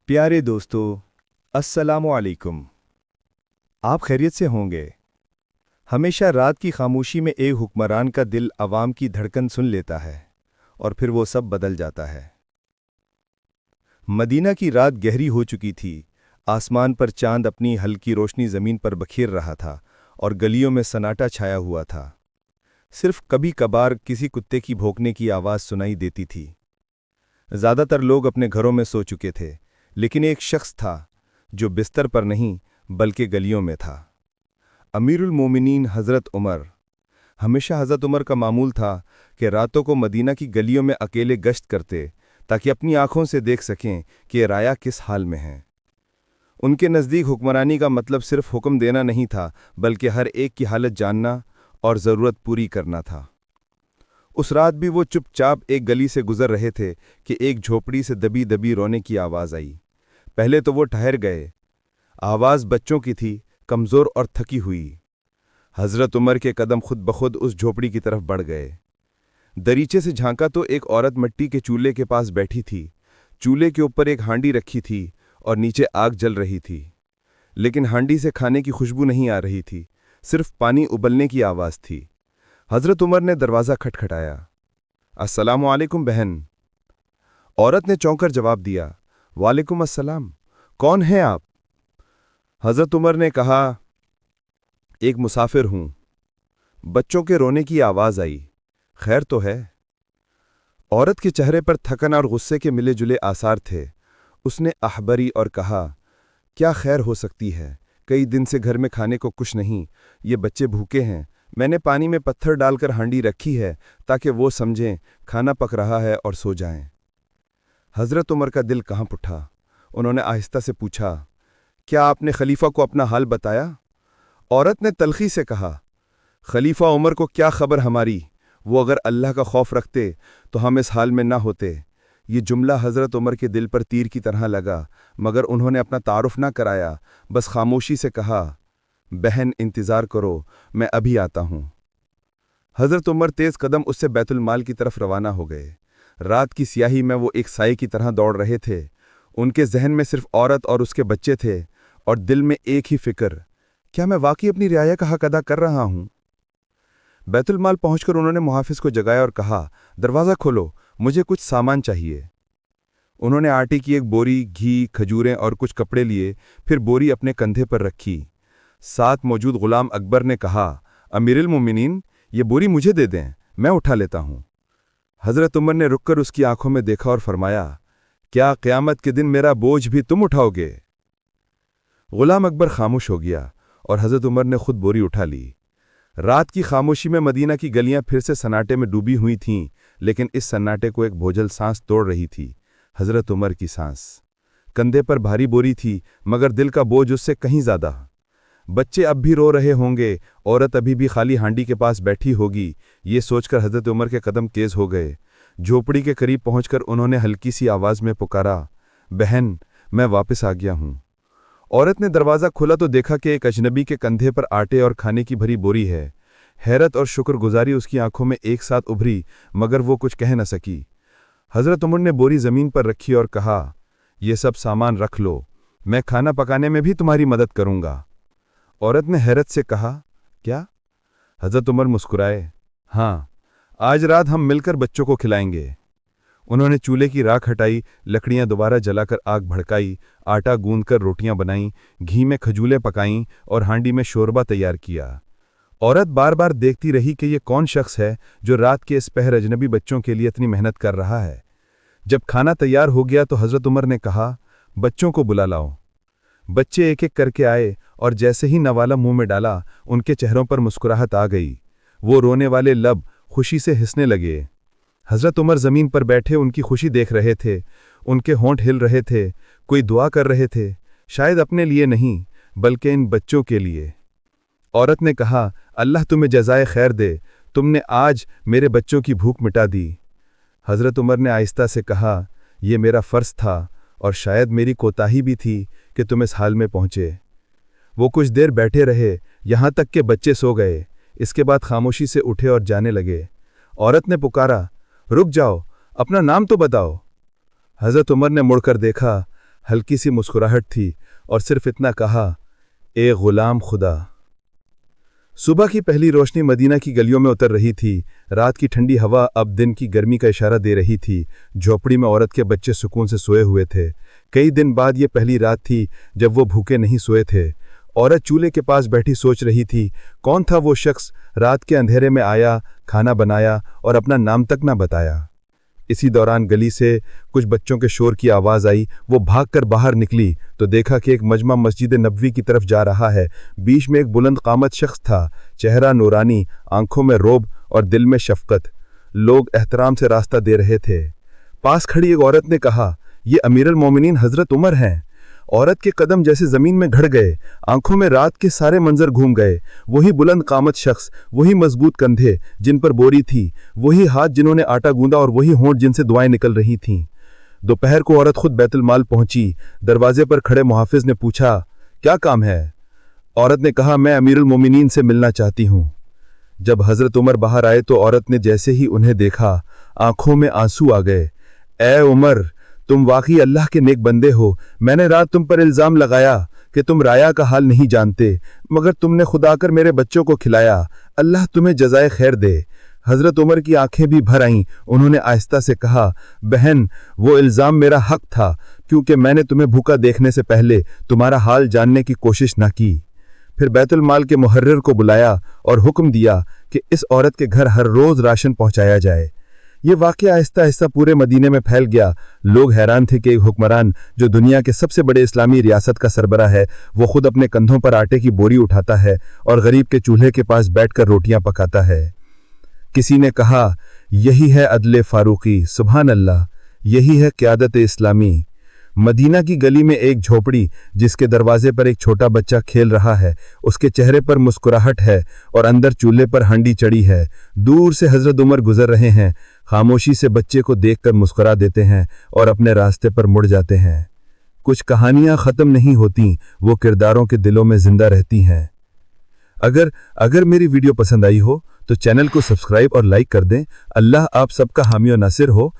प्यारे दोस्तों, अस्सलामु अलैकुम। आप खैरियत से होंगे। हमेशा रात की खामोशी में एक हुक्मरान का दिल अवाम की धड़कन सुन लेता है और फिर वो सब बदल जाता है। मदीना की रात गहरी हो चुकी थी। आसमान पर चांद अपनी हल्की रोशनी ज़मीन पर बखेर रहा था और गलियों में सन्नाटा छाया हुआ था। सिर्फ कभी कभार किसी कुत्ते की भौंकने की आवाज़ सुनाई देती थी। ज़्यादातर लोग अपने घरों में सो चुके थे, लेकिन एक शख्स था जो बिस्तर पर नहीं बल्कि गलियों में था। अमीरुल मोमिनीन हज़रत उमर। हमेशा हज़रत उमर का मामूल था कि रातों को मदीना की गलियों में अकेले गश्त करते ताकि अपनी आंखों से देख सकें कि राया किस हाल में है। उनके नज़दीक हुक्मरानी का मतलब सिर्फ हुक्म देना नहीं था, बल्कि हर एक की हालत जानना और ज़रूरत पूरी करना था। उस रात भी वो चुपचाप एक गली से गुजर रहे थे कि एक झोपड़ी से दबी दबी रोने की आवाज़ आई। पहले तो वो ठहर गए। आवाज़ बच्चों की थी, कमज़ोर और थकी हुई। हज़रत उमर के कदम खुद बखुद उस झोपड़ी की तरफ बढ़ गए। दरीचे से झांका तो एक औरत मिट्टी के चूल्हे के पास बैठी थी। चूल्हे के ऊपर एक हांडी रखी थी और नीचे आग जल रही थी, लेकिन हांडी से खाने की खुशबू नहीं आ रही थी, सिर्फ पानी उबलने की आवाज़ थी। हज़रत उमर ने दरवाज़ा खटखटाया। अस्सलामु अलैकुम बहन। औरत ने चौंकर जवाब दिया, वालेकुम अस्सलाम, कौन हैं आप? हज़रत उमर ने कहा, एक मुसाफिर हूं। बच्चों के रोने की आवाज़ आई, खैर तो है? औरत के चेहरे पर थकन और गुस्से के मिले जुले आसार थे। उसने आहबरी और कहा, क्या खैर हो सकती है? कई दिन से घर में खाने को कुछ नहीं, ये बच्चे भूखे हैं। मैंने पानी में पत्थर डालकर हांडी रखी है ताकि वो समझें खाना पक रहा है और सो जाएं। हज़रत उमर का दिल कांप उठा। उन्होंने आहिस्ता से पूछा, क्या आपने खलीफा को अपना हाल बताया? औरत ने तलखी से कहा, खलीफा उमर को क्या खबर हमारी? वो अगर अल्लाह का खौफ रखते तो हम इस हाल में ना होते। ये जुमला हज़रत उमर के दिल पर तीर की तरह लगा, मगर उन्होंने अपना तारुफ ना कराया, बस खामोशी से कहा, बहन इंतज़ार करो, मैं अभी आता हूँ। हज़रत उमर तेज़ कदम उससे बैतुल माल की तरफ रवाना हो गए। रात की स्याही में वो एक साए की तरह दौड़ रहे थे। उनके जहन में सिर्फ औरत और उसके बच्चे थे और दिल में एक ही फिक्र, क्या मैं वाकई अपनी रियाया का हक अदा कर रहा हूँ? बैतुल माल पहुंचकर उन्होंने मुहाफिज को जगाया और कहा, दरवाज़ा खोलो, मुझे कुछ सामान चाहिए। उन्होंने आटे की एक बोरी, घी, खजूरें और कुछ कपड़े लिए, फिर बोरी अपने कंधे पर रखी। साथ मौजूद गुलाम अकबर ने कहा, अमीरुल मोमिनीन, ये बोरी मुझे दे दें, मैं उठा लेता हूँ। हज़रत उमर ने रुककर उसकी आंखों में देखा और फरमाया, क्या क़यामत के दिन मेरा बोझ भी तुम उठाओगे? गुलाम अकबर खामोश हो गया और हज़रत उमर ने खुद बोरी उठा ली। रात की खामोशी में मदीना की गलियां फिर से सन्नाटे में डूबी हुई थीं, लेकिन इस सन्नाटे को एक बोझल सांस तोड़ रही थी, हज़रत उमर की सांस। कंधे पर भारी बोरी थी, मगर दिल का बोझ उससे कहीं ज़्यादा। बच्चे अब भी रो रहे होंगे, औरत अभी भी खाली हांडी के पास बैठी होगी, ये सोचकर हज़रत उमर के कदम तेज हो गए। झोपड़ी के करीब पहुंचकर उन्होंने हल्की सी आवाज़ में पुकारा, बहन, मैं वापस आ गया हूं। औरत ने दरवाज़ा खोला तो देखा कि एक अजनबी के कंधे पर आटे और खाने की भरी बोरी है। हैरत और शुक्रगुजारी उसकी आंखों में एक साथ उभरी, मगर वो कुछ कह न सकी। हज़रत उमर ने बोरी ज़मीन पर रखी और कहा, ये सब सामान रख लो, मैं खाना पकाने में भी तुम्हारी मदद करूँगा। औरत ने हैरत से कहा, क्या? हज़रत उमर मुस्कुराए, हाँ, आज रात हम मिलकर बच्चों को खिलाएंगे। उन्होंने चूल्हे की राख हटाई, लकड़ियां दोबारा जलाकर आग भड़काई, आटा गूंदकर रोटियां बनाईं, घी में खजूलें पकाईं और हांडी में शोरबा तैयार किया। औरत बार बार देखती रही कि ये कौन शख्स है जो रात के इस पहर अजनबी बच्चों के लिए इतनी मेहनत कर रहा है। जब खाना तैयार हो गया तो हज़रत उमर ने कहा, बच्चों को बुला लाओ। बच्चे एक एक करके आए और जैसे ही नवाला मुंह में डाला, उनके चेहरों पर मुस्कुराहट आ गई। वो रोने वाले लब खुशी से हिंसने लगे। हज़रत उमर ज़मीन पर बैठे उनकी खुशी देख रहे थे। उनके होंठ हिल रहे थे, कोई दुआ कर रहे थे, शायद अपने लिए नहीं बल्कि इन बच्चों के लिए। औरत ने कहा, अल्लाह तुम्हें जज़ाए खैर दे, तुमने आज मेरे बच्चों की भूख मिटा दी। हज़रत उमर ने आहिस्ता से कहा, यह मेरा फ़र्ज़ था और शायद मेरी कोताही भी थी कि तुम इस हाल में पहुँचे। वो कुछ देर बैठे रहे, यहाँ तक कि बच्चे सो गए। इसके बाद खामोशी से उठे और जाने लगे। औरत ने पुकारा, रुक जाओ, अपना नाम तो बताओ। हज़रत उमर ने मुड़कर देखा। हल्की सी मुस्कुराहट थी और सिर्फ इतना कहा, ए गुलाम खुदा। सुबह की पहली रोशनी मदीना की गलियों में उतर रही थी। रात की ठंडी हवा अब दिन की गर्मी का इशारा दे रही थी। झोपड़ी में औरत के बच्चे सुकून से सोए हुए थे। कई दिन बाद ये पहली रात थी जब वो भूखे नहीं सोए थे। औरत चूल्हे के पास बैठी सोच रही थी, कौन था वो शख्स रात के अंधेरे में आया, खाना बनाया और अपना नाम तक ना बताया। इसी दौरान गली से कुछ बच्चों के शोर की आवाज़ आई। वो भागकर बाहर निकली तो देखा कि एक मजमा मस्जिद नबवी की तरफ जा रहा है। बीच में एक बुलंद कामत शख्स था, चेहरा नूरानी, आंखों में रोब और दिल में शफकत। लोग एहतराम से रास्ता दे रहे थे। पास खड़ी एक औरत ने कहा, ये अमीरुल मोमिनीन हजरत उमर हैं। औरत के कदम जैसे जमीन में घड़ गए, आंखों में रात के सारे मंजर घूम गए। वही बुलंद कामत शख्स, वही मजबूत कंधे जिन पर बोरी थी, वही हाथ जिन्होंने आटा गूंदा और वही होंठ जिनसे दुआएं निकल रही थीं। दोपहर को औरत खुद बैतुल माल पहुंची। दरवाजे पर खड़े मुहाफिज ने पूछा, क्या काम है? औरत ने कहा, मैं अमीरुल मोमिनीन से मिलना चाहती हूँ। जब हजरत उमर बाहर आए तो औरत ने जैसे ही उन्हें देखा, आंखों में आंसू आ गए। ए उमर, तुम वाकई अल्लाह के नेक बंदे हो। मैंने रात तुम पर इल्ज़ाम लगाया कि तुम राया का हाल नहीं जानते, मगर तुमने खुदा कर मेरे बच्चों को खिलाया। अल्लाह तुम्हें जज़ाए खैर दे। हज़रत उमर की आंखें भी भर आईं। उन्होंने आहिस्ता से कहा, बहन, वो इल्ज़ाम मेरा हक था, क्योंकि मैंने तुम्हें भूखा देखने से पहले तुम्हारा हाल जानने की कोशिश न की। फिर बैतुल माल के मुहर्रिर को बुलाया और हुक्म दिया कि इस औरत के घर हर रोज़ राशन पहुँचाया जाए। ये वाक़या आहिस्ता आहिस्ता पूरे मदीने में फैल गया। लोग हैरान थे कि एक हुक्मरान जो दुनिया के सबसे बड़े इस्लामी रियासत का सरबराह है, वो खुद अपने कंधों पर आटे की बोरी उठाता है और गरीब के चूल्हे के पास बैठकर रोटियां पकाता है। किसी ने कहा, यही है अदले फारूकी, सुभान अल्लाह, यही है क़यादत इस्लामी। मदीना की गली में एक झोपड़ी जिसके दरवाजे पर एक छोटा बच्चा खेल रहा है, उसके चेहरे पर मुस्कुराहट है और अंदर चूल्हे पर हंडी चढ़ी है। दूर से हजरत उमर गुजर रहे हैं, खामोशी से बच्चे को देखकर मुस्कुरा देते हैं और अपने रास्ते पर मुड़ जाते हैं। कुछ कहानियां ख़त्म नहीं होती, वो किरदारों के दिलों में जिंदा रहती हैं। अगर मेरी वीडियो पसंद आई हो तो चैनल को सब्सक्राइब और लाइक कर दें। अल्लाह आप सबका हामी और नासिर हो।